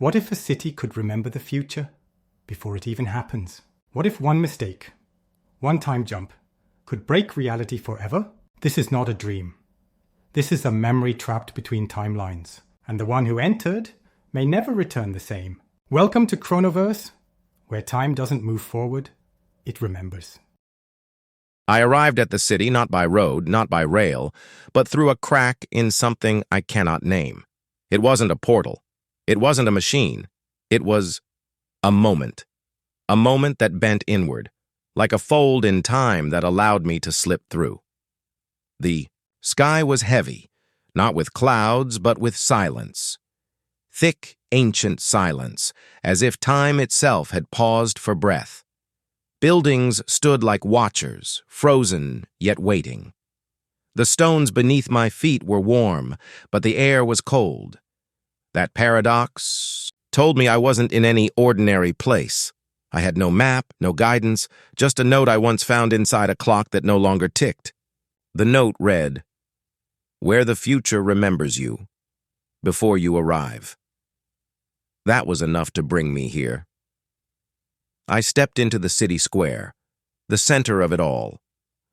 What if a city could remember the future before it even happens? What if one mistake, one time jump, could break reality forever? This is not a dream. This is a memory trapped between timelines, and the one who entered may never return the same. Welcome to Chrono Verse, where time doesn't move forward, it remembers. I arrived at the city not by road, not by rail, but through a crack in something I cannot name. It wasn't a portal. It wasn't a machine. It was a moment that bent inward, like a fold in time that allowed me to slip through. The sky was heavy, not with clouds, but with silence. Thick, ancient silence, as if time itself had paused for breath. Buildings stood like watchers, frozen yet waiting. The stones beneath my feet were warm, but the air was cold. That paradox told me I wasn't in any ordinary place. I had no map, no guidance, just a note I once found inside a clock that no longer ticked. The note read, "Where the future remembers you, before you arrive." That was enough to bring me here. I stepped into the city square, the center of it all.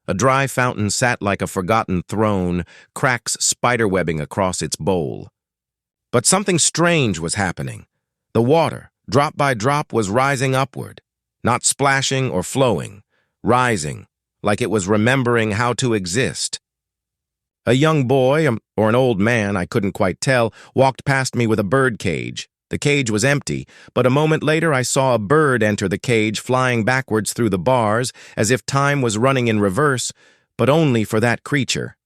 A dry fountain sat like a forgotten throne, cracks spiderwebbing across its bowl. But something strange was happening. The water, drop by drop, was rising upward, not splashing or flowing, rising, like it was remembering how to exist. A young boy, or an old man, I couldn't quite tell, walked past me with a bird cage. The cage was empty, but a moment later I saw a bird enter the cage, flying backwards through the bars, as if time was running in reverse, but only for that creature.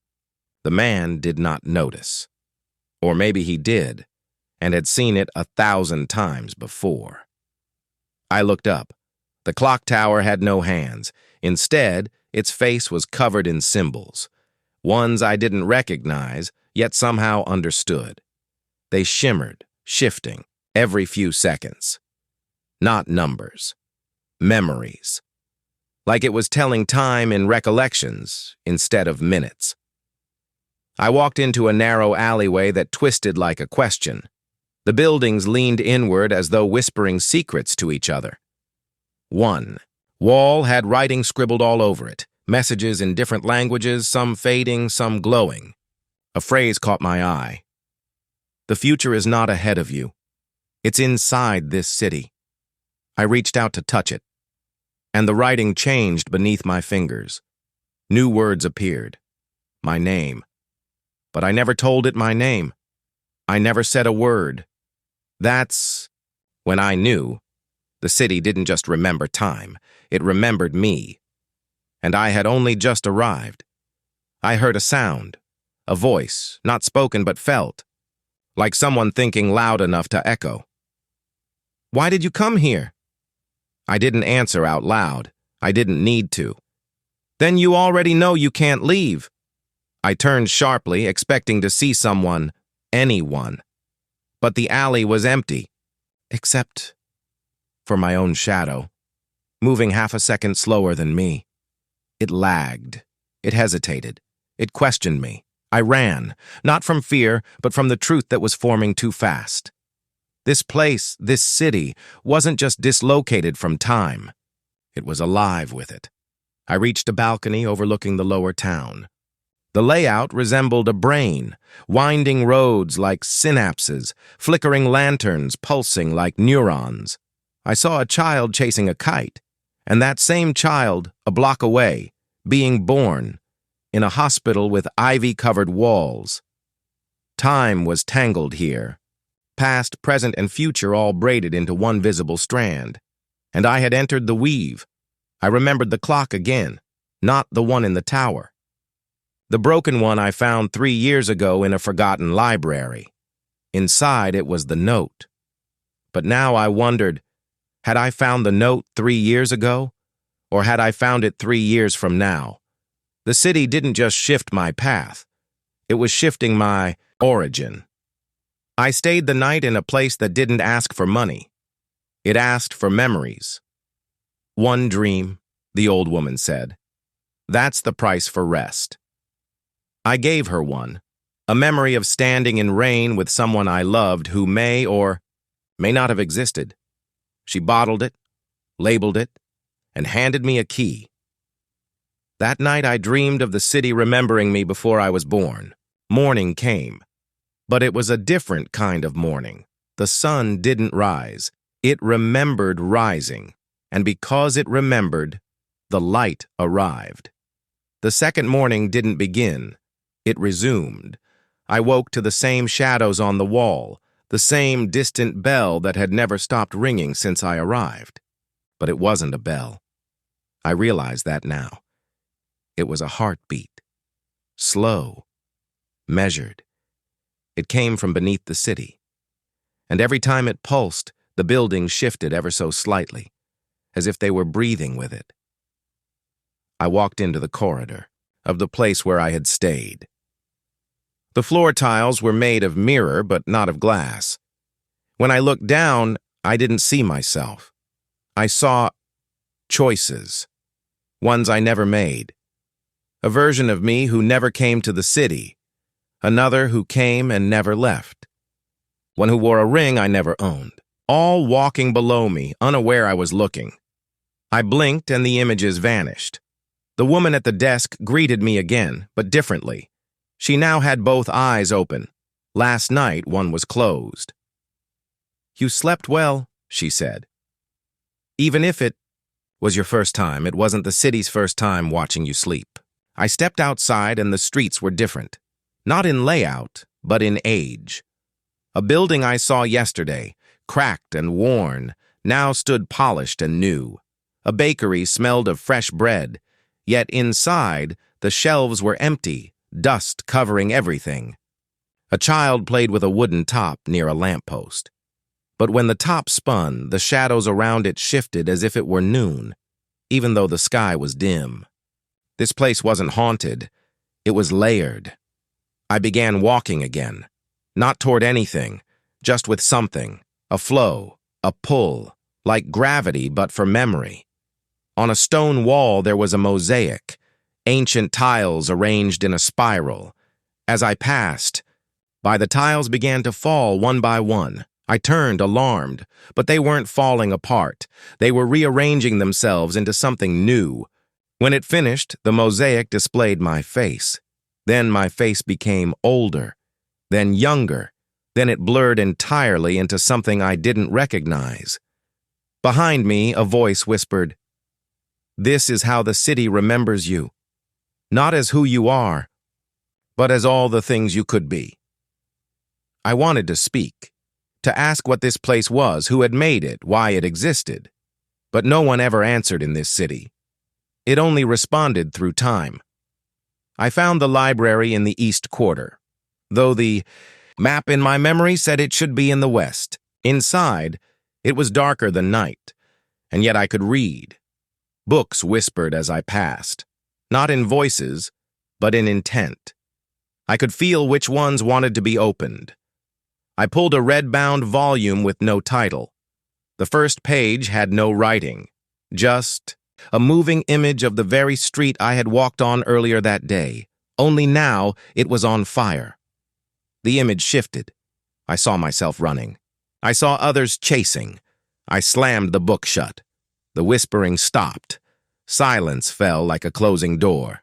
The man did not notice. Or maybe he did, and had seen it 1,000 times before. I looked up. The clock tower had no hands. Instead, its face was covered in symbols. Ones I didn't recognize, yet somehow understood. They shimmered, shifting, every few seconds. Not numbers. Memories. Like it was telling time in recollections instead of minutes. I walked into a narrow alleyway that twisted like a question. The buildings leaned inward as though whispering secrets to each other. One wall had writing scribbled all over it, messages in different languages, some fading, some glowing. A phrase caught my eye. "The future is not ahead of you. It's inside this city." I reached out to touch it, and the writing changed beneath my fingers. New words appeared. My name. But I never told it my name. I never said a word. That's when I knew the city didn't just remember time, it remembered me. And I had only just arrived. I heard a sound, a voice, not spoken but felt, like someone thinking loud enough to echo. "Why did you come here?" I didn't answer out loud. I didn't need to. "Then you already know you can't leave." I turned sharply, expecting to see someone, anyone. But the alley was empty, except for my own shadow, moving half a second slower than me. It lagged. It hesitated. It questioned me. I ran, not from fear, but from the truth that was forming too fast. This place, this city, wasn't just dislocated from time. It was alive with it. I reached a balcony overlooking the lower town. The layout resembled a brain, winding roads like synapses, flickering lanterns pulsing like neurons. I saw a child chasing a kite, and that same child, a block away, being born, in a hospital with ivy-covered walls. Time was tangled here, past, present, and future all braided into one visible strand. And I had entered the weave. I remembered the clock again, not the one in the tower. The broken one I found 3 years ago in a forgotten library. Inside it was the note. But now I wondered, had I found the note 3 years ago? Or had I found it 3 years from now? The city didn't just shift my path. It was shifting my origin. I stayed the night in a place that didn't ask for money. It asked for memories. "One dream," the old woman said. "That's the price for rest." I gave her one, a memory of standing in rain with someone I loved who may or may not have existed. She bottled it, labeled it, and handed me a key. That night I dreamed of the city remembering me before I was born. Morning came, but it was a different kind of morning. The sun didn't rise. It remembered rising, and because it remembered, the light arrived. The second morning didn't begin. It resumed. I woke to the same shadows on the wall, the same distant bell that had never stopped ringing since I arrived. But it wasn't a bell. I realize that now. It was a heartbeat. Slow. Measured. It came from beneath the city. And every time it pulsed, the buildings shifted ever so slightly, as if they were breathing with it. I walked into the corridor of the place where I had stayed. The floor tiles were made of mirror, but not of glass. When I looked down, I didn't see myself. I saw choices, ones I never made. A version of me who never came to the city, another who came and never left, one who wore a ring I never owned, all walking below me, unaware I was looking. I blinked and the images vanished. The woman at the desk greeted me again, but differently. She now had both eyes open. Last night, one was closed. "You slept well," she said. "Even if it was your first time, it wasn't the city's first time watching you sleep." I stepped outside and the streets were different. Not in layout, but in age. A building I saw yesterday, cracked and worn, now stood polished and new. A bakery smelled of fresh bread, yet inside, the shelves were empty, dust covering everything. A child played with a wooden top near a lamppost. But when the top spun, the shadows around it shifted as if it were noon, even though the sky was dim. This place wasn't haunted. It was layered. I began walking again, not toward anything, just with something, a flow, a pull, like gravity but for memory. On a stone wall there was a mosaic, ancient tiles arranged in a spiral. As I passed, the tiles began to fall one by one. I turned, alarmed, but they weren't falling apart. They were rearranging themselves into something new. When it finished, the mosaic displayed my face. Then my face became older, then younger. Then it blurred entirely into something I didn't recognize. Behind me, a voice whispered, "This is how the city remembers you. Not as who you are, but as all the things you could be." I wanted to speak, to ask what this place was, who had made it, why it existed. But no one ever answered in this city. It only responded through time. I found the library in the East Quarter, though the map in my memory said it should be in the West. Inside, it was darker than night, and yet I could read. Books whispered as I passed, not in voices, but in intent. I could feel which ones wanted to be opened. I pulled a red-bound volume with no title. The first page had no writing, just a moving image of the very street I had walked on earlier that day, only now it was on fire. The image shifted. I saw myself running. I saw others chasing. I slammed the book shut. The whispering stopped. Silence fell like a closing door.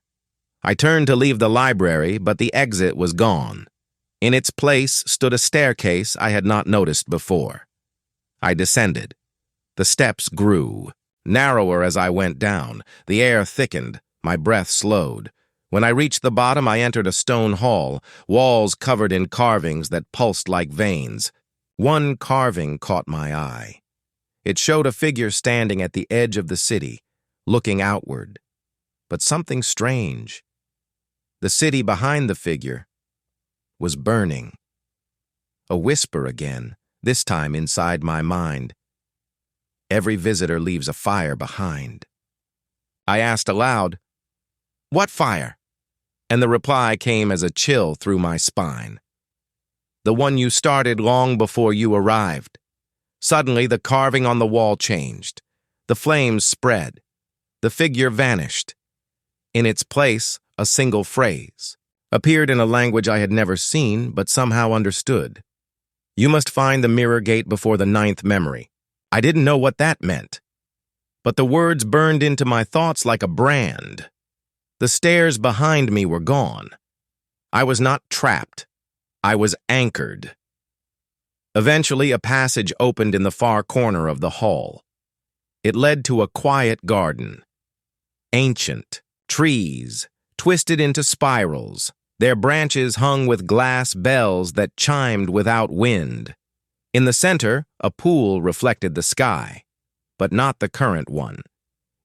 I turned to leave the library, but the exit was gone. In its place stood a staircase I had not noticed before. I descended. The steps grew. Narrower as I went down, the air thickened, my breath slowed. When I reached the bottom, I entered a stone hall, walls covered in carvings that pulsed like veins. One carving caught my eye. It showed a figure standing at the edge of the city, looking outward. But something strange. The city behind the figure was burning. A whisper again, this time inside my mind. Every visitor leaves a fire behind. I asked aloud, "What fire?" And the reply came as a chill through my spine. "The one you started long before you arrived." Suddenly, the carving on the wall changed. The flames spread. The figure vanished. In its place, a single phrase appeared in a language I had never seen but somehow understood. You must find the mirror gate before the 9th memory. I didn't know what that meant, but the words burned into my thoughts like a brand. The stairs behind me were gone. I was not trapped. I was anchored. Eventually, a passage opened in the far corner of the hall. It led to a quiet garden. Ancient, trees, twisted into spirals, their branches hung with glass bells that chimed without wind. In the center, a pool reflected the sky, but not the current one.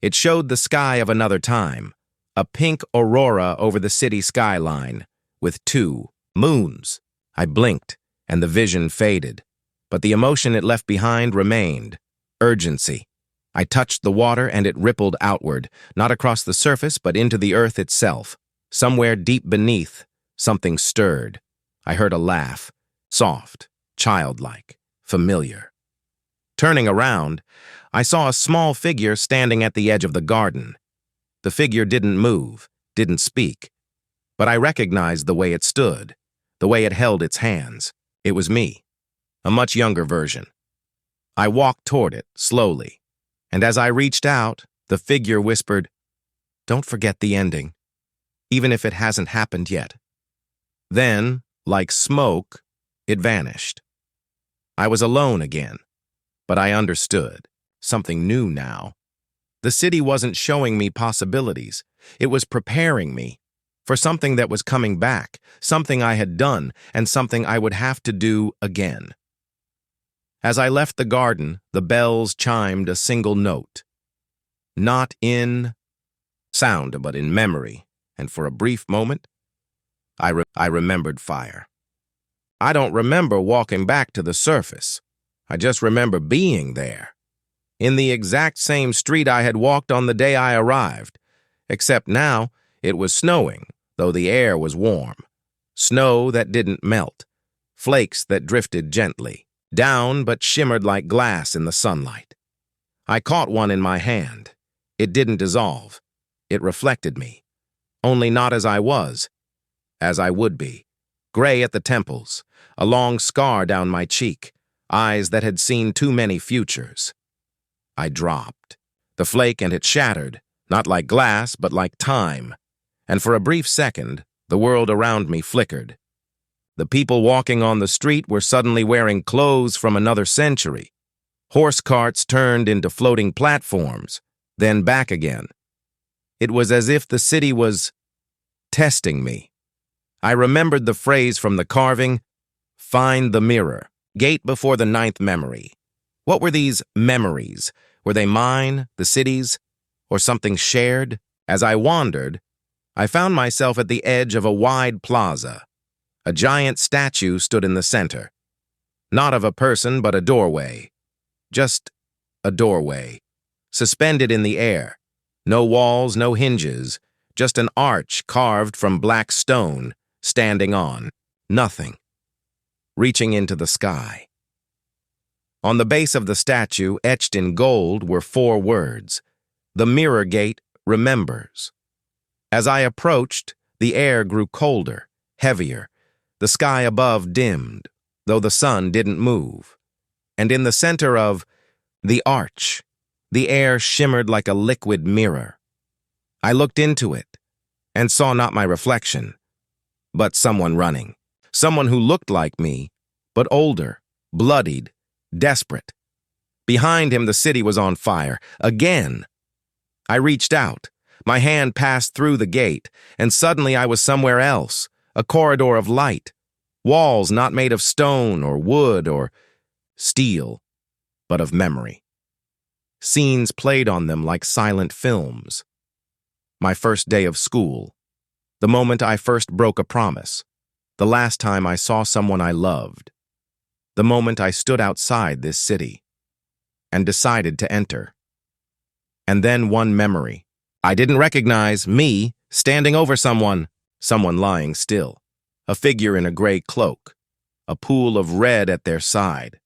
It showed the sky of another time, a pink aurora over the city skyline, with 2 moons. I blinked, and the vision faded, but the emotion it left behind remained: urgency. I touched the water and it rippled outward, not across the surface but into the earth itself. Somewhere deep beneath, something stirred. I heard a laugh, soft, childlike, familiar. Turning around, I saw a small figure standing at the edge of the garden. The figure didn't move, didn't speak, but I recognized the way it stood, the way it held its hands. It was me, a much younger version. I walked toward it, slowly, and as I reached out, the figure whispered, "Don't forget the ending, even if it hasn't happened yet." Then, like smoke, it vanished. I was alone again, but I understood. Something new now. The city wasn't showing me possibilities. It was preparing me for something that was coming back, something I had done, and something I would have to do again. As I left the garden, the bells chimed a single note. Not in sound, but in memory, and for a brief moment, I remembered fire. I don't remember walking back to the surface. I just remember being there, in the exact same street I had walked on the day I arrived, except now it was snowing, though the air was warm. Snow that didn't melt, flakes that drifted gently, down but shimmered like glass in the sunlight. I caught one in my hand. It didn't dissolve. It reflected me, only not as I was, as I would be. Gray at the temples, a long scar down my cheek, eyes that had seen too many futures. I dropped. The flake and it shattered, not like glass, but like time. And for a brief second, the world around me flickered. The people walking on the street were suddenly wearing clothes from another century. Horse carts turned into floating platforms, then back again. It was as if the city was testing me. I remembered the phrase from the carving, "Find the mirror, gate before the 9th memory." What were these memories? Were they mine, the city's, or something shared? As I wandered, I found myself at the edge of a wide plaza. A giant statue stood in the center. Not of a person, but a doorway. Just a doorway, suspended in the air. No walls, no hinges, just an arch carved from black stone, standing on nothing, reaching into the sky. On the base of the statue, etched in gold, were 4 words. The mirror gate remembers. As I approached, the air grew colder, heavier. The sky above dimmed, though the sun didn't move. And in the center of the arch, the air shimmered like a liquid mirror. I looked into it and saw not my reflection, but someone running. Someone who looked like me, but older, bloodied, desperate. Behind him, the city was on fire. Again. I reached out. My hand passed through the gate, and suddenly I was somewhere else, a corridor of light. Walls not made of stone or wood or steel, but of memory. Scenes played on them like silent films. My first day of school. The moment I first broke a promise. The last time I saw someone I loved. The moment I stood outside this city and decided to enter. And then one memory. I didn't recognize me standing over someone lying still, a figure in a gray cloak, a pool of red at their side.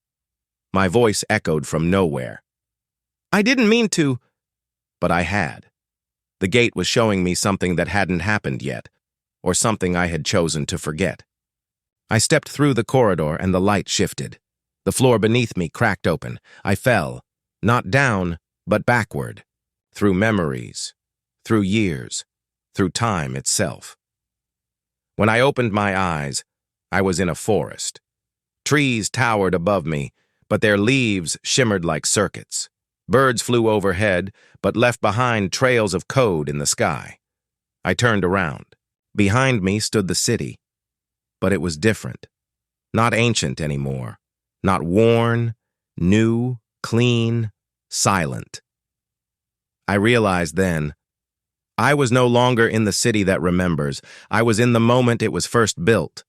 My voice echoed from nowhere. I didn't mean to, but I had. The gate was showing me something that hadn't happened yet, or something I had chosen to forget. I stepped through the corridor and the light shifted. The floor beneath me cracked open. I fell, not down, but backward, through memories, through years, through time itself. When I opened my eyes, I was in a forest. Trees towered above me, but their leaves shimmered like circuits. Birds flew overhead, but left behind trails of code in the sky. I turned around. Behind me stood the city, but it was different. Not ancient anymore. Not worn, new, clean, silent. I realized then, I was no longer in the city that remembers. I was in the moment it was first built.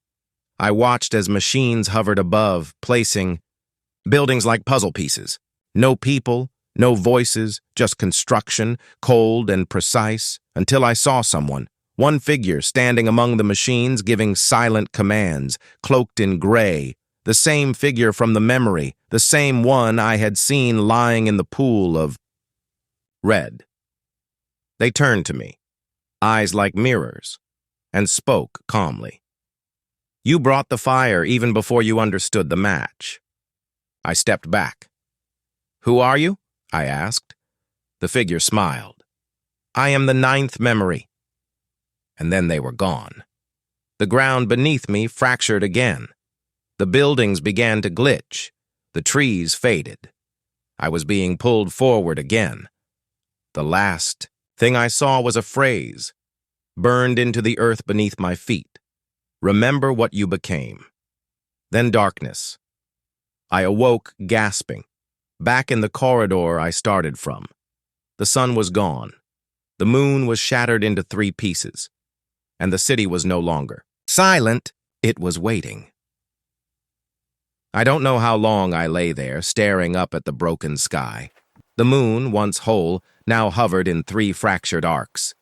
I watched as machines hovered above, placing buildings like puzzle pieces. No people, no voices, just construction, cold and precise, until I saw someone. One figure standing among the machines giving silent commands, cloaked in gray. The same figure from the memory, the same one I had seen lying in the pool of red. They turned to me, eyes like mirrors, and spoke calmly. You brought the fire even before you understood the match. I stepped back. Who are you? I asked. The figure smiled. I am the 9th memory. And then they were gone. The ground beneath me fractured again. The buildings began to glitch. The trees faded. I was being pulled forward again. The last thing I saw was a phrase, burned into the earth beneath my feet. Remember what you became. Then darkness. I awoke gasping, back in the corridor I started from. The sun was gone. The moon was shattered into 3 pieces. And the city was no longer silent. It was waiting. I don't know how long I lay there, staring up at the broken sky. The moon, once whole, now hovered in 3 fractured arcs.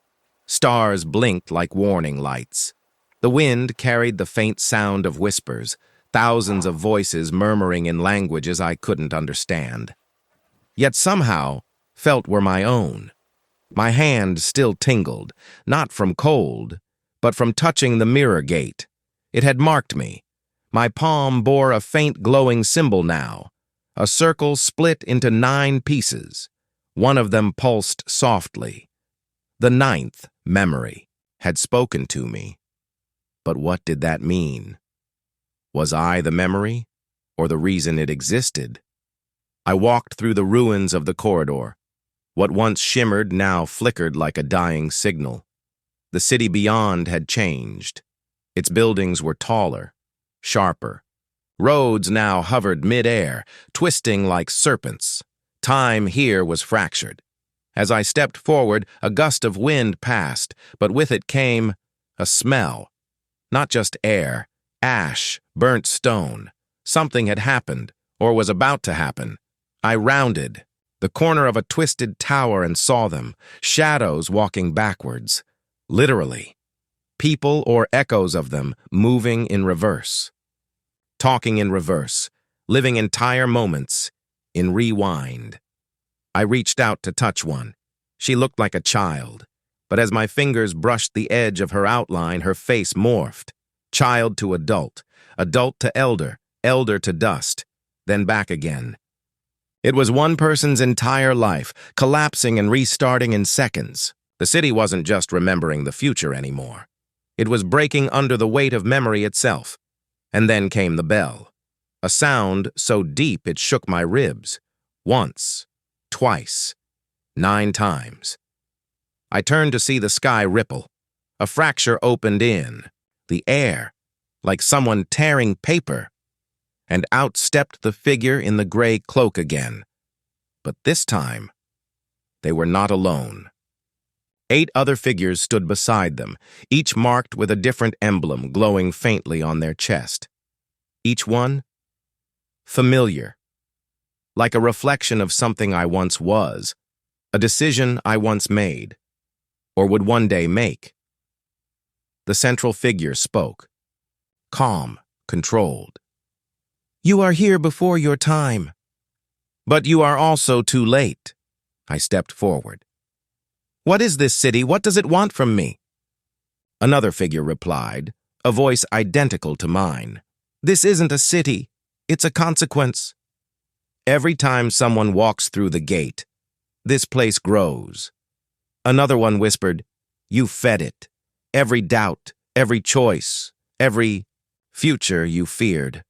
Stars blinked like warning lights. The wind carried the faint sound of whispers, thousands of voices murmuring in languages I couldn't understand. Yet somehow felt were my own. My hand still tingled, not from cold, but from touching the mirror gate. It had marked me. My palm bore a faint glowing symbol now, a circle split into 9 pieces. One of them pulsed softly. The 9th memory had spoken to me. But what did that mean? Was I the memory, or the reason it existed? I walked through the ruins of the corridor. What once shimmered now flickered like a dying signal. The city beyond had changed. Its buildings were taller, sharper. Roads now hovered mid-air, twisting like serpents. Time here was fractured. As I stepped forward, a gust of wind passed, but with it came a smell. Not just air, ash, burnt stone. Something had happened, or was about to happen. I rounded the corner of a twisted tower and saw them, shadows walking backwards. Literally. People or echoes of them moving in reverse. Talking in reverse, living entire moments in rewind. I reached out to touch one. She looked like a child, but as my fingers brushed the edge of her outline, her face morphed. Child to adult, adult to elder, elder to dust, then back again. It was one person's entire life, collapsing and restarting in seconds. The city wasn't just remembering the future anymore. It was breaking under the weight of memory itself. And then came the bell. A sound so deep it shook my ribs. Once, twice, 9 times. I turned to see the sky ripple. A fracture opened in, the air, like someone tearing paper. And out stepped the figure in the gray cloak again. But this time, they were not alone. 8 other figures stood beside them, each marked with a different emblem glowing faintly on their chest. Each one, familiar, like a reflection of something I once was, a decision I once made, or would one day make. The central figure spoke, calm, controlled. You are here before your time. But you are also too late. I stepped forward. What is this city? What does it want from me? Another figure replied, a voice identical to mine. This isn't a city. It's a consequence. Every time someone walks through the gate, this place grows. Another one whispered, you fed it. Every doubt, every choice, every future you feared.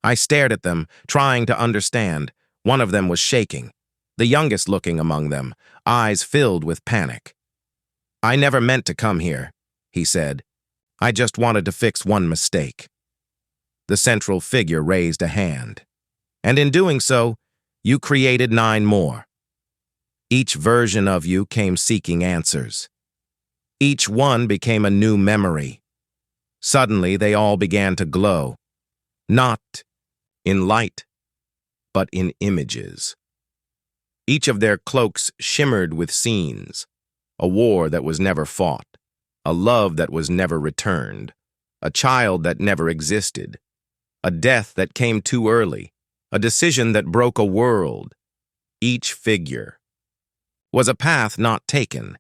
I stared at them, trying to understand. One of them was shaking, the youngest looking among them, eyes filled with panic. I never meant to come here, he said. I just wanted to fix one mistake. The central figure raised a hand. And in doing so, you created 9 more. Each version of you came seeking answers. Each one became a new memory. Suddenly, they all began to glow. Not in light, but in images. Each of their cloaks shimmered with scenes. A war that was never fought. A love that was never returned. A child that never existed. A death that came too early. A decision that broke a world. Each figure was a path not taken,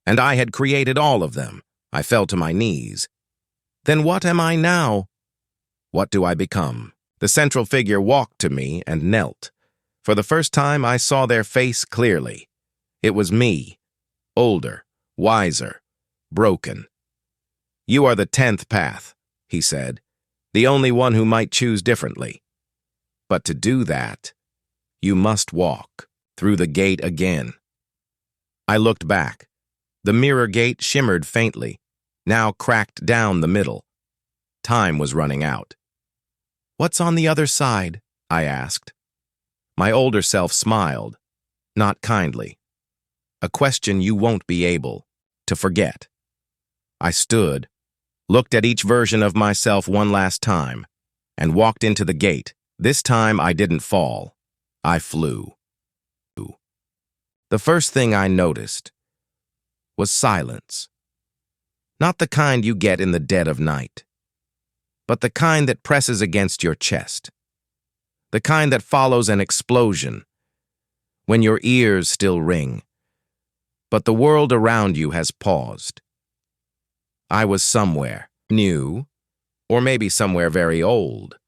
and I had created all of them. I fell to my knees. Then what am I now? What do I become? The central figure walked to me and knelt. For the first time, I saw their face clearly. It was me, older, wiser, broken. You are the 10th path, he said, the only one who might choose differently. But to do that, you must walk through the gate again. I looked back. The mirror gate shimmered faintly, now cracked down the middle. Time was running out. What's on the other side? I asked. My older self smiled, not kindly. A question you won't be able to forget. I stood, looked at each version of myself one last time, and walked into the gate. This time I didn't fall. I flew. The first thing I noticed was silence. Not the kind you get in the dead of night, but the kind that presses against your chest. The kind that follows an explosion when your ears still ring, but the world around you has paused. I was somewhere new, or maybe somewhere very old.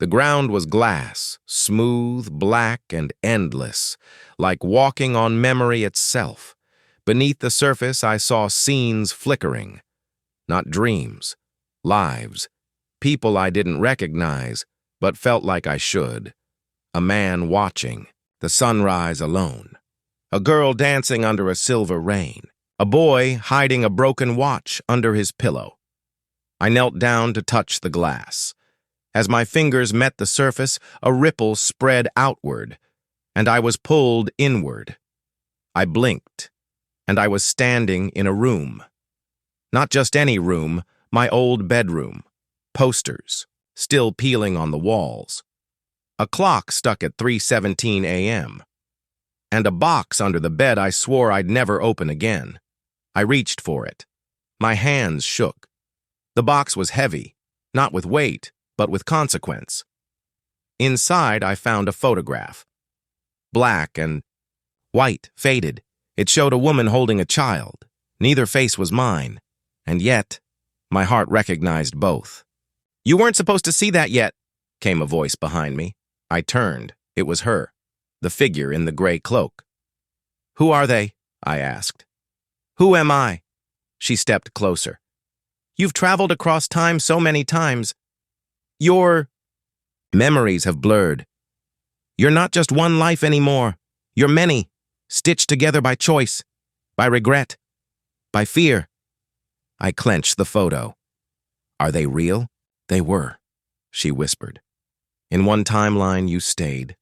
The ground was glass, smooth, black, and endless, like walking on memory itself. Beneath the surface, I saw scenes flickering. Not dreams, lives, people I didn't recognize, but felt like I should. A man watching, the sunrise alone. A girl dancing under a silver rain. A boy hiding a broken watch under his pillow. I knelt down to touch the glass. As my fingers met the surface, a ripple spread outward, and I was pulled inward. I blinked, and I was standing in a room. Not just any room, my old bedroom. Posters, still peeling on the walls. A clock stuck at 3:17 a.m. And a box under the bed I swore I'd never open again. I reached for it. My hands shook. The box was heavy, not with weight, but with consequence. Inside, I found a photograph. Black and white, faded. It showed a woman holding a child. Neither face was mine. And yet, my heart recognized both. You weren't supposed to see that yet, came a voice behind me. I turned. It was her, the figure in the gray cloak. Who are they? I asked. Who am I? She stepped closer. You've traveled across time so many times. Your memories have blurred. You're not just one life anymore. You're many, stitched together by choice, by regret, by fear. I clenched the photo. Are they real? They were, she whispered. In one timeline, you stayed.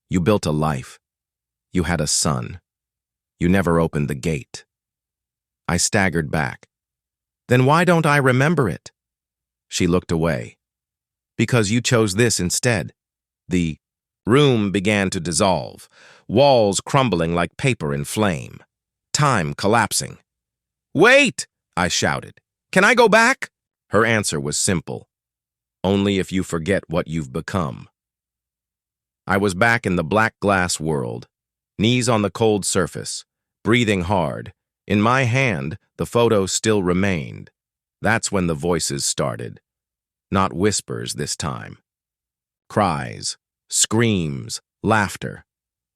You built a life. You had a son. You never opened the gate. I staggered back. Then why don't I remember it? She looked away. Because you chose this instead. The room began to dissolve, walls crumbling like paper in flame, time collapsing. Wait! I shouted. Can I go back? Her answer was simple. Only if you forget what you've become. I was back in the black glass world, knees on the cold surface, breathing hard. In my hand, the photo still remained. That's when the voices started. Not whispers this time. Cries, screams, laughter.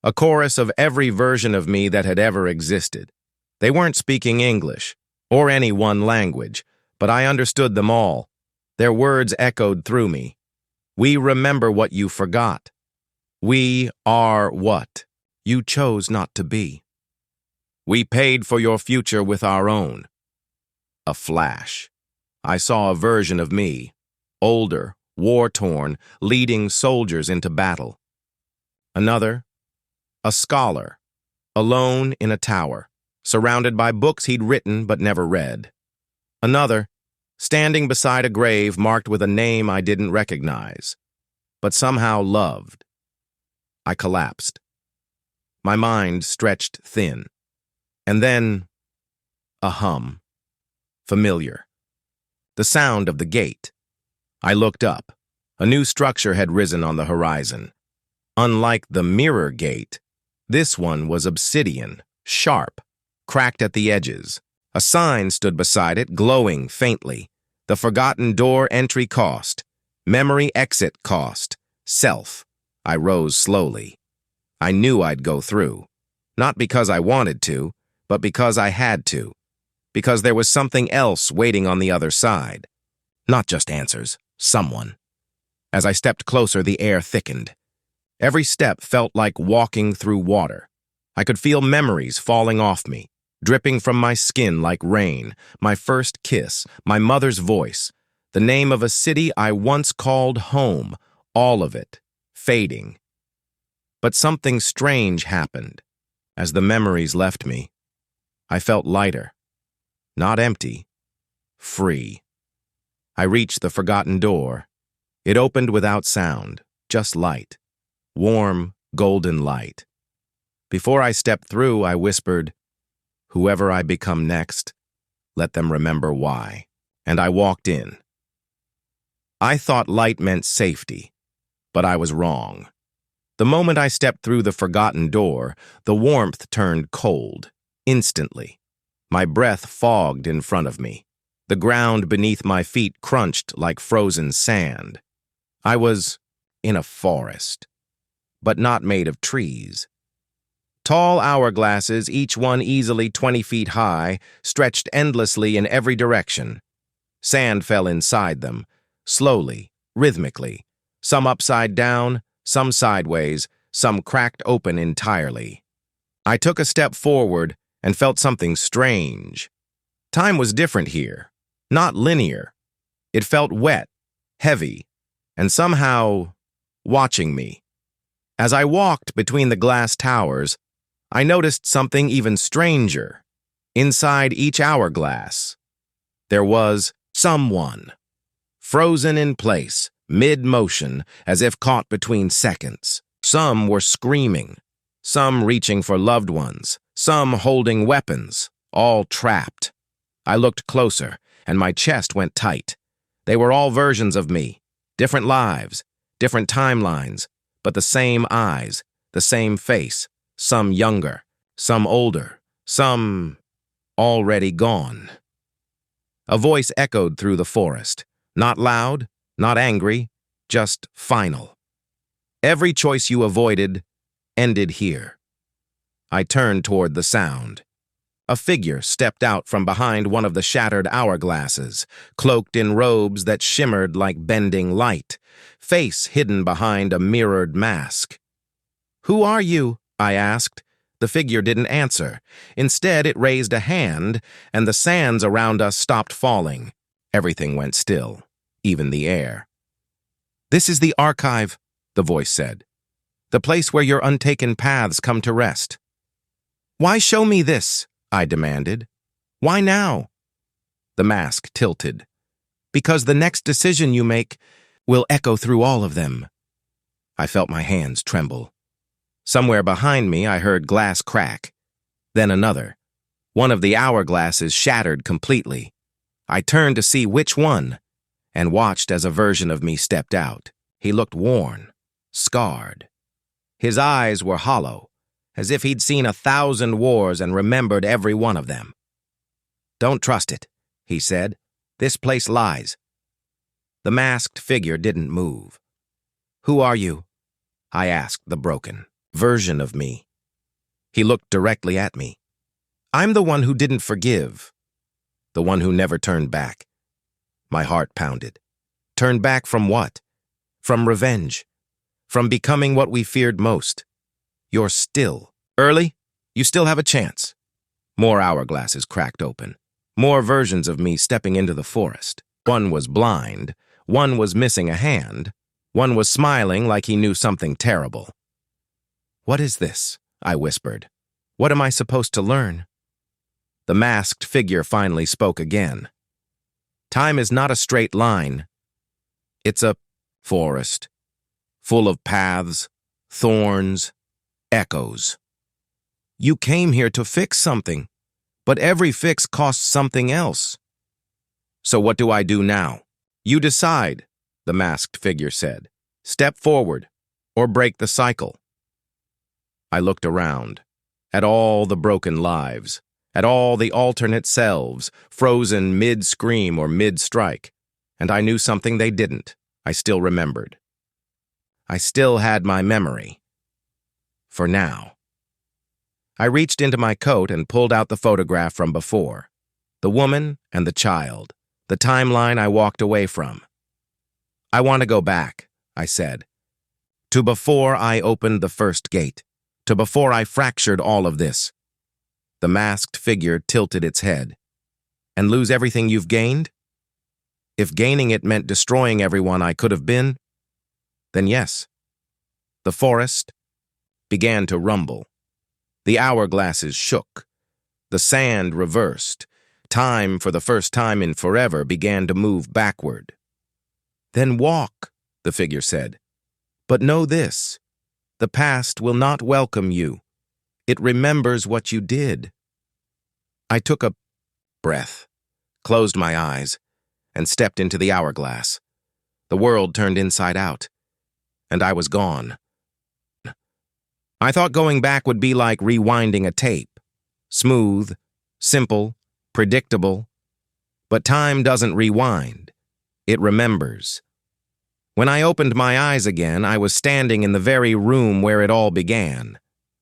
A chorus of every version of me that had ever existed. They weren't speaking English, or any one language, but I understood them all. Their words echoed through me. We remember what you forgot. We are what you chose not to be. We paid for your future with our own. A flash. I saw a version of me, older, war-torn, leading soldiers into battle. Another, a scholar, alone in a tower, surrounded by books he'd written but never read. Another, standing beside a grave marked with a name I didn't recognize, but somehow loved. I collapsed. My mind stretched thin. And then, a hum. Familiar. The sound of the gate. I looked up. A new structure had risen on the horizon. Unlike the mirror gate, this one was obsidian, sharp, cracked at the edges. A sign stood beside it, glowing faintly. The forgotten door entry cost. Memory exit cost. Self. I rose slowly. I knew I'd go through. Not because I wanted to, but because I had to. Because there was something else waiting on the other side. Not just answers, someone. As I stepped closer, the air thickened. Every step felt like walking through water. I could feel memories falling off me, dripping from my skin like rain, my first kiss, my mother's voice, the name of a city I once called home, all of it, fading. But something strange happened. As the memories left me, I felt lighter. Not empty. Free. I reached the forgotten door. It opened without sound, just light. Warm, golden light. Before I stepped through, I whispered, "Whoever I become next, let them remember why." And I walked in. I thought light meant safety, but I was wrong. The moment I stepped through the forgotten door, the warmth turned cold, instantly. My breath fogged in front of me. The ground beneath my feet crunched like frozen sand. I was in a forest, but not made of trees. Tall hourglasses, each one easily 20 feet high, stretched endlessly in every direction. Sand fell inside them, slowly, rhythmically, some upside down, some sideways, some cracked open entirely. I took a step forward and felt something strange. Time was different here, not linear. It felt wet, heavy, and somehow watching me. As I walked between the glass towers, I noticed something even stranger. Inside each hourglass, there was someone, frozen in place, mid-motion, as if caught between seconds. Some were screaming, some reaching for loved ones, some holding weapons, all trapped. I looked closer, and my chest went tight. They were all versions of me, different lives, different timelines, but the same eyes, the same face, some younger, some older, some already gone. A voice echoed through the forest, not loud, not angry, just final. Every choice you avoided ended here. I turned toward the sound. A figure stepped out from behind one of the shattered hourglasses, cloaked in robes that shimmered like bending light, face hidden behind a mirrored mask. "Who are you?" I asked. The figure didn't answer. Instead, it raised a hand, and the sands around us stopped falling. Everything went still, even the air. "This is the archive," the voice said. "The place where your untaken paths come to rest." "Why show me this?" I demanded. "Why now?" The mask tilted. "Because the next decision you make will echo through all of them." I felt my hands tremble. Somewhere behind me, I heard glass crack. Then another. One of the hourglasses shattered completely. I turned to see which one, and watched as a version of me stepped out. He looked worn, scarred. His eyes were hollow, as if he'd seen 1,000 wars and remembered every one of them. "Don't trust it," he said. "This place lies." The masked figure didn't move. "Who are you?" I asked the broken version of me. He looked directly at me. "I'm the one who didn't forgive. The one who never turned back." My heart pounded. Turned back from what? From revenge. From becoming what we feared most. "You're still early. You still have a chance." More hourglasses cracked open. More versions of me stepping into the forest. One was blind. One was missing a hand. One was smiling like he knew something terrible. "What is this?" I whispered. "What am I supposed to learn?" The masked figure finally spoke again. "Time is not a straight line. It's a forest, full of paths, thorns, echoes. You came here to fix something, but every fix costs something else. So what do I do now?" "You decide," the masked figure said. "Step forward, or break the cycle." I looked around, at all the broken lives, at all the alternate selves, frozen mid-scream or mid-strike, and I knew something they didn't. I still remembered. I still had my memory. For now. I reached into my coat and pulled out the photograph from before. The woman and the child, the timeline I walked away from. "I want to go back," I said, "to before I opened the first gate, to before I fractured all of this." The masked figure tilted its head. "And lose everything you've gained? If gaining it meant destroying everyone I could have been, then yes." The forest began to rumble. The hourglasses shook. The sand reversed. Time, for the first time in forever, began to move backward. "Then walk," the figure said. "But know this, the past will not welcome you. It remembers what you did." I took a breath, closed my eyes, and stepped into the hourglass. The world turned inside out, and I was gone. I thought going back would be like rewinding a tape. Smooth, simple, predictable. But time doesn't rewind. It remembers. When I opened my eyes again, I was standing in the very room where it all began.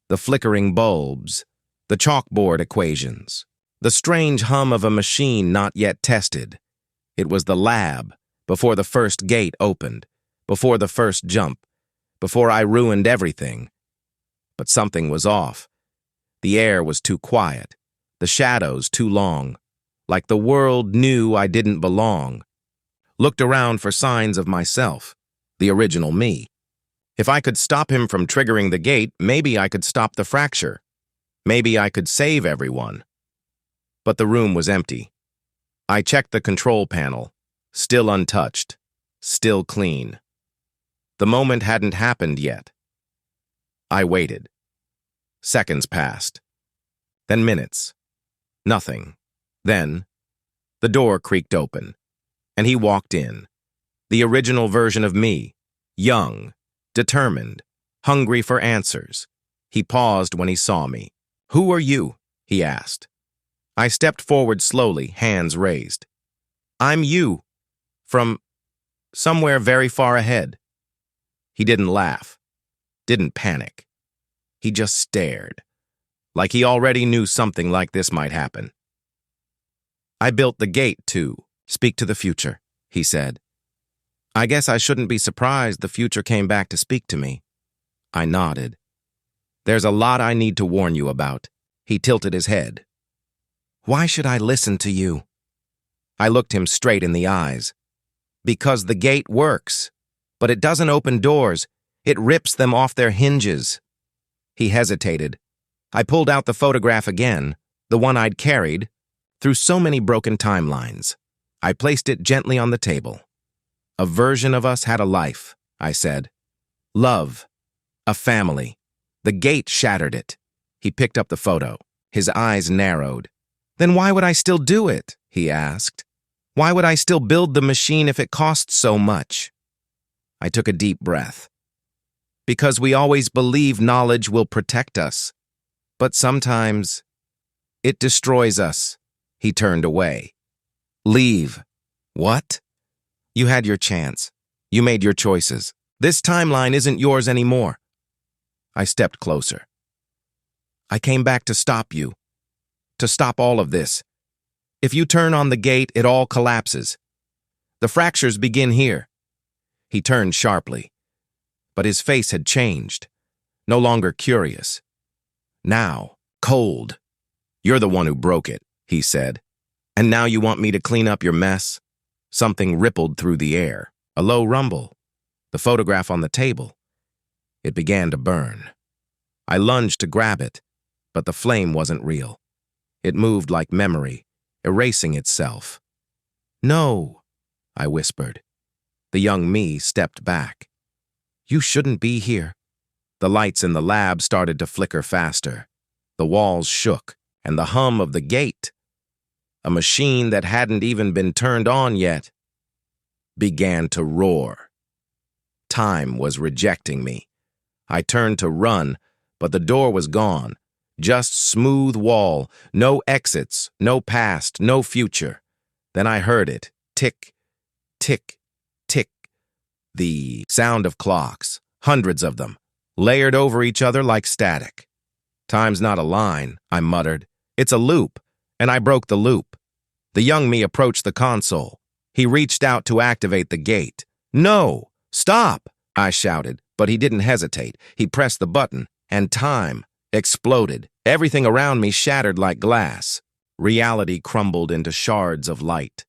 The flickering bulbs, the chalkboard equations, the strange hum of a machine not yet tested. It was the lab, before the first gate opened, before the first jump, before I ruined everything. But something was off. The air was too quiet, the shadows too long, like the world knew I didn't belong. Looked around for signs of myself, the original me. If I could stop him from triggering the gate, maybe I could stop the fracture. Maybe I could save everyone. But the room was empty. I checked the control panel, still untouched, still clean. The moment hadn't happened yet. I waited. Seconds passed. Then minutes. Nothing. Then, the door creaked open, and he walked in. The original version of me, young, determined, hungry for answers. He paused when he saw me. "Who are you?" he asked. I stepped forward slowly, hands raised. "I'm you, from somewhere very far ahead." He didn't laugh, didn't panic. He just stared, like he already knew something like this might happen. "I built the gate to speak to the future," he said. "I guess I shouldn't be surprised the future came back to speak to me." I nodded. "There's a lot I need to warn you about." He tilted his head. "Why should I listen to you?" I looked him straight in the eyes. "Because the gate works, but it doesn't open doors. It rips them off their hinges." He hesitated. I pulled out the photograph again, the one I'd carried, through so many broken timelines. I placed it gently on the table. "A version of us had a life," I said. "Love. A family. The gate shattered it." He picked up the photo. His eyes narrowed. "Then why would I still do it?" he asked. "Why would I still build the machine if it costs so much?" I took a deep breath. "Because we always believe knowledge will protect us. But sometimes it destroys us." He turned away. "Leave." "What?" You had your chance. You made your choices. This timeline isn't yours anymore. I stepped closer. I came back to stop you. To stop all of this. If you turn on the gate, it all collapses. The fractures begin here. He turned sharply. But his face had changed. No longer curious. Now, cold. You're the one who broke it, he said. And now you want me to clean up your mess? Something rippled through the air. A low rumble. The photograph on the table. It began to burn. I lunged to grab it, but the flame wasn't real. It moved like memory, erasing itself. No, I whispered. The young me stepped back. You shouldn't be here. The lights in the lab started to flicker faster. The walls shook, and the hum of the gate, a machine that hadn't even been turned on yet, began to roar. Time was rejecting me. I turned to run, but the door was gone. Just smooth wall, no exits, no past, no future. Then I heard it, tick, tick, tick. The sound of clocks, hundreds of them, layered over each other like static. Time's not a line, I muttered. It's a loop, and I broke the loop. The young me approached the console. He reached out to activate the gate. No! Stop! I shouted, but he didn't hesitate. He pressed the button, and time exploded. Everything around me shattered like glass. Reality crumbled into shards of light.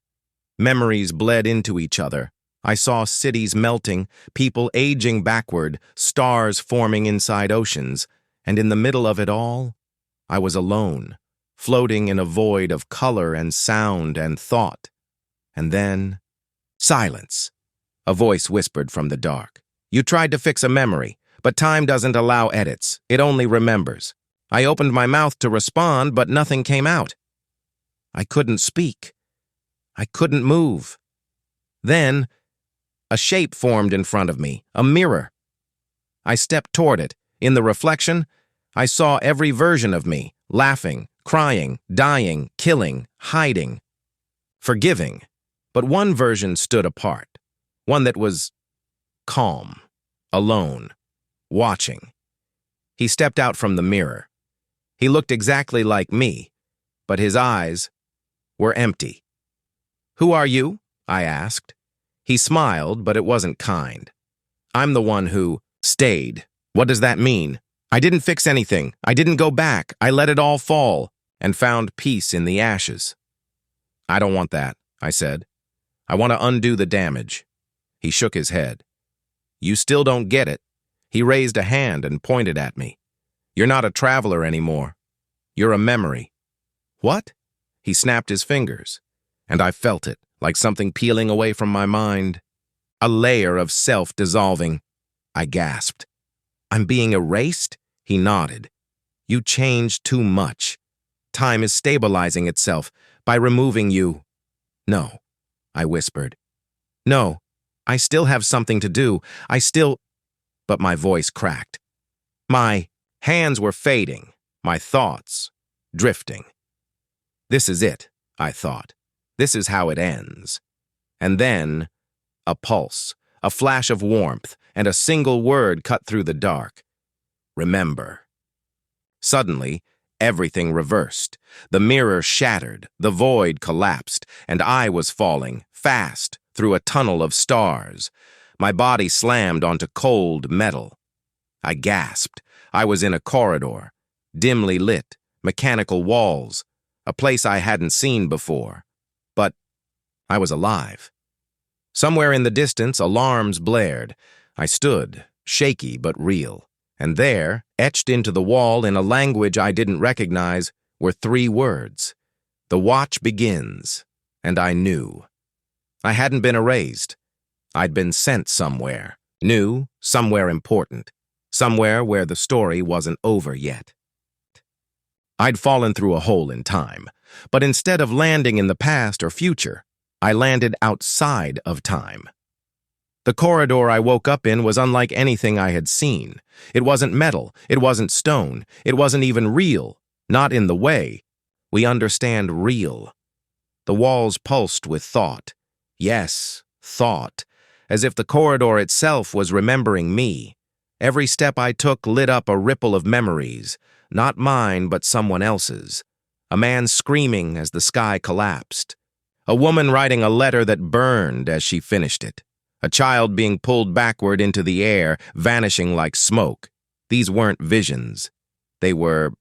Memories bled into each other. I saw cities melting, people aging backward, stars forming inside oceans, and in the middle of it all, I was alone, floating in a void of color and sound and thought. And then, silence. A voice whispered from the dark. You tried to fix a memory, but time doesn't allow edits. It only remembers. I opened my mouth to respond, but nothing came out. I couldn't speak. I couldn't move. Then, a shape formed in front of me, a mirror. I stepped toward it. In the reflection, I saw every version of me, laughing, crying, dying, killing, hiding, forgiving. But one version stood apart, one that was calm, alone, watching. He stepped out from the mirror. He looked exactly like me, but his eyes were empty. Who are you? I asked. He smiled, but it wasn't kind. I'm the one who stayed. What does that mean? I didn't fix anything. I didn't go back. I let it all fall and found peace in the ashes. I don't want that, I said. I want to undo the damage. He shook his head. You still don't get it. He raised a hand and pointed at me. You're not a traveler anymore. You're a memory. What? He snapped his fingers, and I felt it, like something peeling away from my mind. A layer of self dissolving. I gasped. I'm being erased? He nodded. You changed too much. Time is stabilizing itself by removing you. No, I whispered. No, I still have something to do. But my voice cracked. My hands were fading, my thoughts drifting. This is it, I thought. This is how it ends. And then, a pulse, a flash of warmth, and a single word cut through the dark. Remember. Suddenly, everything reversed. The mirror shattered, the void collapsed, and I was falling, fast, through a tunnel of stars. My body slammed onto cold metal. I gasped. I was in a corridor, dimly lit, mechanical walls, a place I hadn't seen before. But I was alive. Somewhere in the distance, alarms blared. I stood, shaky but real. And there, etched into the wall in a language I didn't recognize, were 3 words. The watch begins, and I knew. I hadn't been erased. I'd been sent somewhere. New, somewhere important. Somewhere where the story wasn't over yet. I'd fallen through a hole in time, but instead of landing in the past or future, I landed outside of time. The corridor I woke up in was unlike anything I had seen. It wasn't metal, it wasn't stone, it wasn't even real, not in the way we understand real. The walls pulsed with thought. Yes, thought, as if the corridor itself was remembering me. Every step I took lit up a ripple of memories, not mine but someone else's. A man screaming as the sky collapsed. A woman writing a letter that burned as she finished it. A child being pulled backward into the air, vanishing like smoke. These weren't visions. They were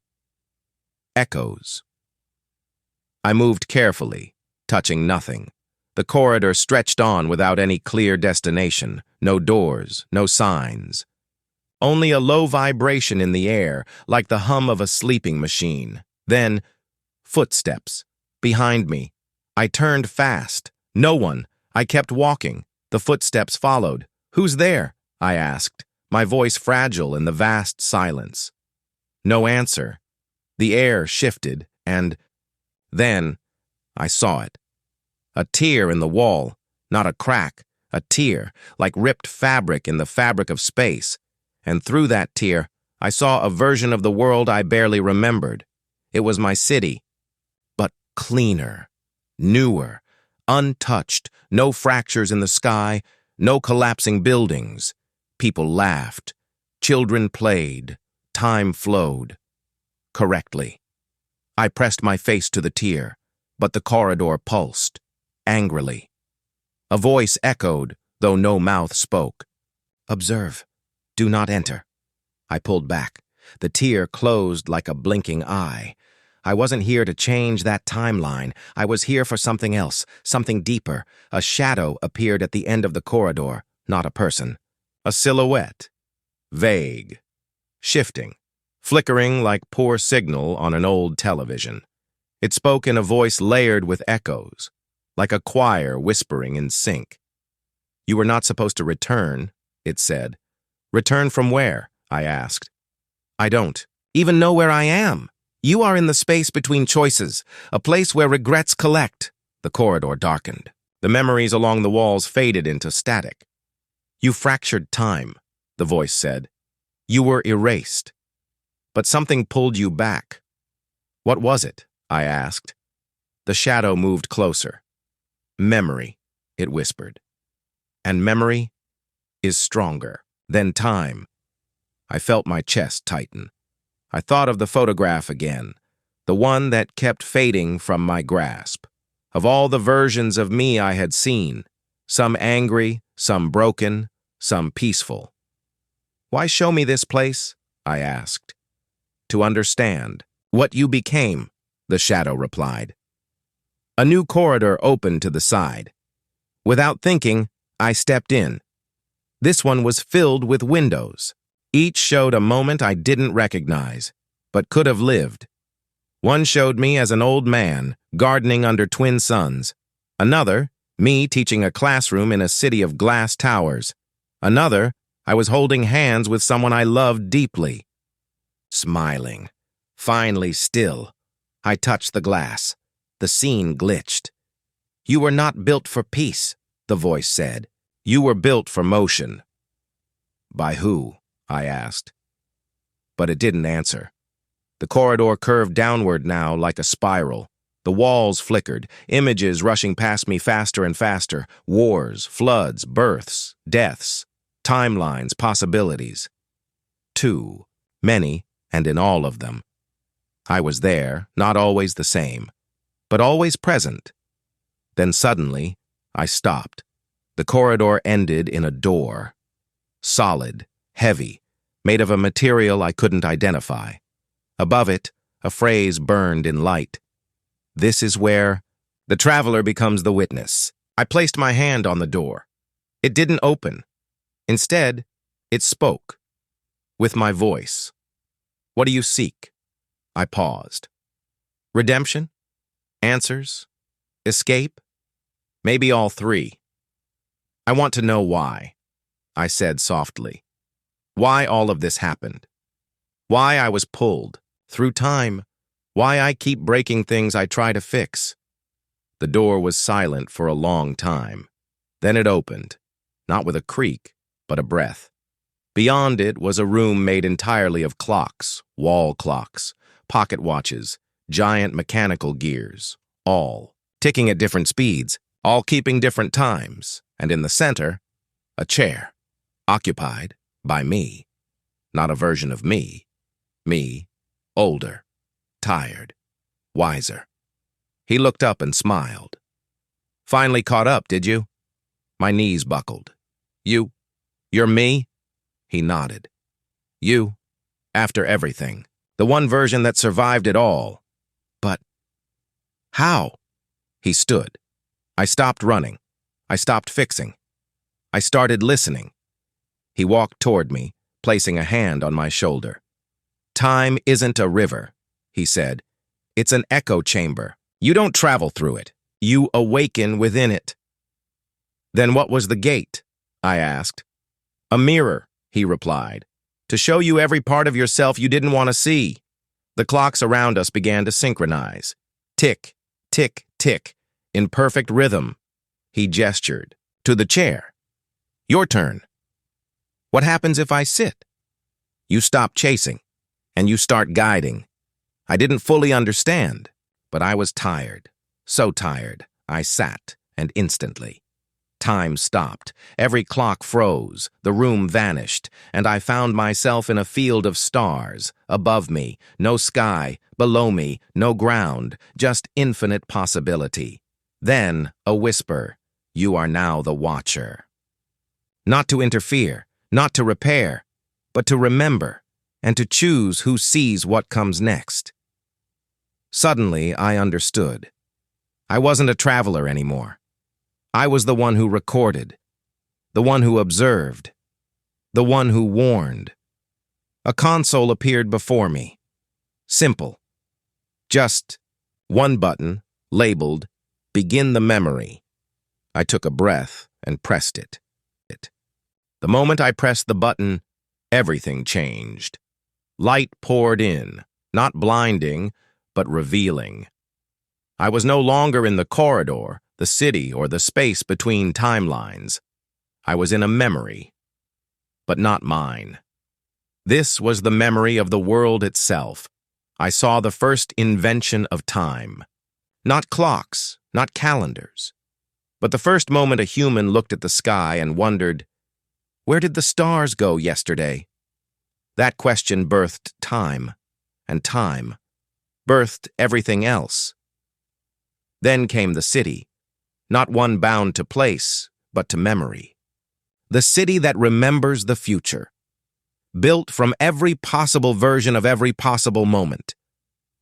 echoes. I moved carefully, touching nothing. The corridor stretched on without any clear destination, no doors, no signs. Only a low vibration in the air, like the hum of a sleeping machine. Then, footsteps. Behind me. I turned fast. No one. I kept walking. The footsteps followed. "Who's there?" I asked, my voice fragile in the vast silence. No answer. The air shifted, and then I saw it. A tear in the wall, not a crack, a tear, like ripped fabric in the fabric of space. And through that tear, I saw a version of the world I barely remembered. It was my city, but cleaner, newer, untouched, no fractures in the sky, no collapsing buildings. People laughed, children played, time flowed. Correctly. I pressed my face to the tear, but the corridor pulsed, angrily. A voice echoed, though no mouth spoke. "Observe. Do not enter." I pulled back. The tear closed like a blinking eye. I wasn't here to change that timeline. I was here for something else, something deeper. A shadow appeared at the end of the corridor, not a person. A silhouette. Vague. Shifting. Flickering like poor signal on an old television. It spoke in a voice layered with echoes, like a choir whispering in sync. "You were not supposed to return," it said. "Return from where?" I asked. "I don't even know where I am. You are in the space between choices, a place where regrets collect." The corridor darkened. The memories along the walls faded into static. "You fractured time," the voice said. "You were erased. But something pulled you back." "What was it?" I asked. The shadow moved closer. "Memory," it whispered. "And memory is stronger than time." I felt my chest tighten. I thought of the photograph again, the one that kept fading from my grasp. Of all the versions of me I had seen, some angry, some broken, some peaceful. "Why show me this place?" I asked. "To understand what you became," the shadow replied. A new corridor opened to the side. Without thinking, I stepped in. This one was filled with windows. Each showed a moment I didn't recognize, but could have lived. One showed me as an old man, gardening under twin suns. Another, me teaching a classroom in a city of glass towers. Another, I was holding hands with someone I loved deeply. Smiling, finally still, I touched the glass. The scene glitched. "You were not built for peace," the voice said. "You were built for motion." "By who?" I asked. But it didn't answer. The corridor curved downward now like a spiral. The walls flickered, images rushing past me faster and faster. Wars, floods, births, deaths, timelines, possibilities. Too many, and in all of them. I was there, not always the same, but always present. Then suddenly, I stopped. The corridor ended in a door. Solid, heavy, made of a material I couldn't identify. Above it, a phrase burned in light. "This is where the traveler becomes the witness." I placed my hand on the door. It didn't open. Instead, it spoke. With my voice. "What do you seek?" I paused. Redemption? Answers? Escape? Maybe all three. "I want to know why," I said softly. "Why all of this happened. Why I was pulled, through time. Why I keep breaking things I try to fix." The door was silent for a long time. Then it opened, not with a creak, but a breath. Beyond it was a room made entirely of clocks, wall clocks, pocket watches, giant mechanical gears, all ticking at different speeds, all keeping different times. and in the center, a chair, occupied by me. Not a version of me. Me, older, tired, wiser. He looked up and smiled. Finally caught up, did you? My knees buckled. You're me? He nodded. You, after everything. The one version that survived it all. But how? He stood. I stopped running. I stopped fixing. I started listening. He walked toward me, placing a hand on my shoulder. Time isn't a river, he said. It's an echo chamber. You don't travel through it. You awaken within it. Then what was the gate? I asked. A mirror, he replied, to show you every part of yourself you didn't want to see. The clocks around us began to synchronize. Tick, tick, tick, in perfect rhythm. He gestured. To the chair. Your turn. What happens if I sit? You stop chasing, and you start guiding. I didn't fully understand, but I was tired. So tired, I sat, and instantly. Time stopped. Every clock froze. The room vanished, and I found myself in a field of stars. Above me, no sky. Below me, no ground. Just infinite possibility. Then, a whisper. You are now the watcher. Not to interfere, not to repair, but to remember, and to choose who sees what comes next. Suddenly, I understood. I wasn't a traveler anymore. I was the one who recorded, the one who observed, the one who warned. A console appeared before me. Simple. Just one button, labeled, Begin the Memory. I took a breath and pressed it. The moment I pressed the button, everything changed. Light poured in, not blinding, but revealing. I was no longer in the corridor, the city, or the space between timelines. I was in a memory, but not mine. This was the memory of the world itself. I saw the first invention of time. Not clocks, not calendars, but the first moment a human looked at the sky and wondered, where did the stars go yesterday? That question birthed time, and time birthed everything else. Then came the city, not one bound to place, but to memory. The city that remembers the future, built from every possible version of every possible moment.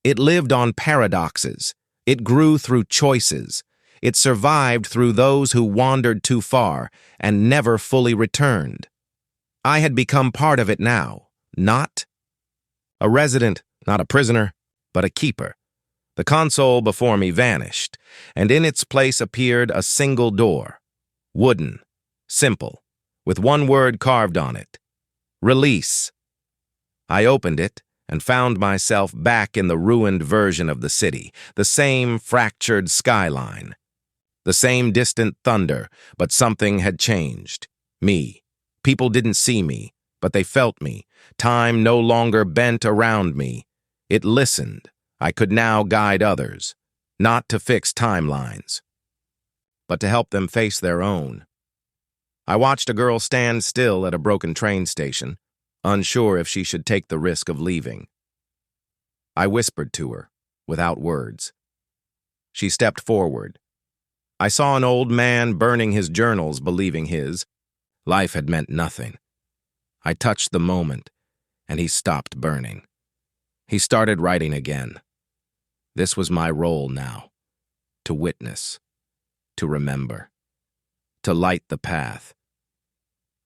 It lived on paradoxes. It grew through choices. It survived through those who wandered too far and never fully returned. I had become part of it now, not a resident, not a prisoner, but a keeper. The console before me vanished, and in its place appeared a single door, wooden, simple, with one word carved on it, release. I opened it and found myself back in the ruined version of the city, the same fractured skyline, the same distant thunder, but something had changed. Me. People didn't see me, but they felt me. Time no longer bent around me. It listened. I could now guide others, not to fix timelines, but to help them face their own. I watched a girl stand still at a broken train station, unsure if she should take the risk of leaving. I whispered to her, without words. She stepped forward. I saw an old man burning his journals, believing his life had meant nothing. I touched the moment, and he stopped burning. He started writing again. This was my role now, to witness, to remember, to light the path,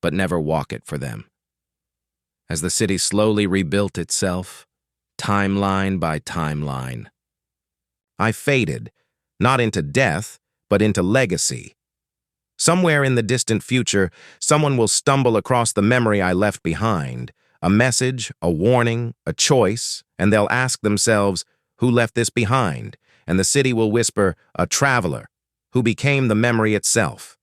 but never walk it for them. As the city slowly rebuilt itself, timeline by timeline, I faded, not into death, but into legacy. Somewhere in the distant future, someone will stumble across the memory I left behind, a message, a warning, a choice, and they'll ask themselves, who left this behind? And the city will whisper, a traveler, who became the memory itself.